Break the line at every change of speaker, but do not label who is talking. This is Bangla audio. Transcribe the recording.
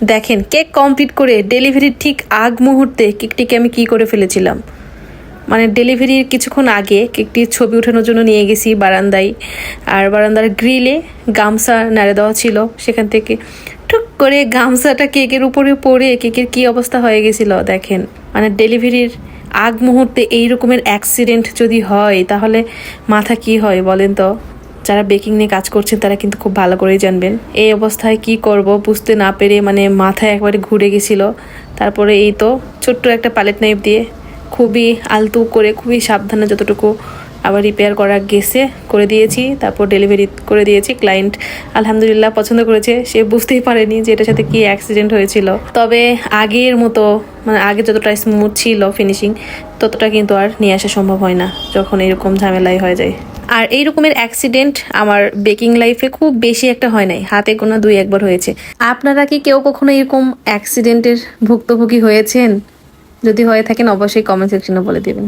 দেখেন কেক কমপ্লিট করে ডেলিভারির ঠিক আগ মুহূর্তে কেকটিকে আমি কি করে ফেলেছিলাম। মানে ডেলিভারির কিছুক্ষণ আগে কেকটির ছবি ওঠানোর জন্য নিয়ে গেছি বারান্দায়, আর বারান্দার গ্রিলে গামছা নাড়ে দেওয়া ছিল, সেখান থেকে টুক করে গামছাটা কেকের উপরে পড়ে কেকের কি অবস্থা হয়ে গেছিল দেখেন। মানে ডেলিভারির আগ মুহূর্তে এই রকমের অ্যাক্সিডেন্ট যদি হয় তাহলে মাথা কি হয় বলেন তো। যারা বেকিং নিয়ে কাজ করছেন তারা কিন্তু খুব ভালো করেই জানবেন। এই অবস্থায় কি করব বুঝতে না পেরে মানে মাথায় একবারে ঘুরে গেছিল। তারপরে এই তো ছোট্ট একটা প্যালেট নাইফ দিয়ে খুবই আলতু করে খুবই সাবধানে যতটুকু আবার রিপেয়ার করা গেছে করে দিয়েছি, তারপর ডেলিভারি করে দিয়েছি। ক্লায়েন্ট আলহামদুলিল্লাহ পছন্দ করেছে, সে বুঝতেই পারেনি যে এটার সাথে কি অ্যাক্সিডেন্ট হয়েছিল। তবে আগের মতো মানে আগে যতটা স্মুথ ছিল ফিনিশিং ততটা কিন্তু আর নিয়ে আসা সম্ভব হয় না যখন এরকম ঝামেলাই হয়ে যায়। আর এই রকমের অ্যাক্সিডেন্ট আমার বেকিং লাইফে খুব বেশি একটা হয় নাই, হাতে গোনা 2-1 বার হয়েছে। আপনারা কি কেউ কখনো এরকম অ্যাক্সিডেন্টের ভুক্তভোগী হয়েছেন? যদি হয়ে থাকেন অবশ্যই কমেন্ট সেকশনে বলে দেবেন।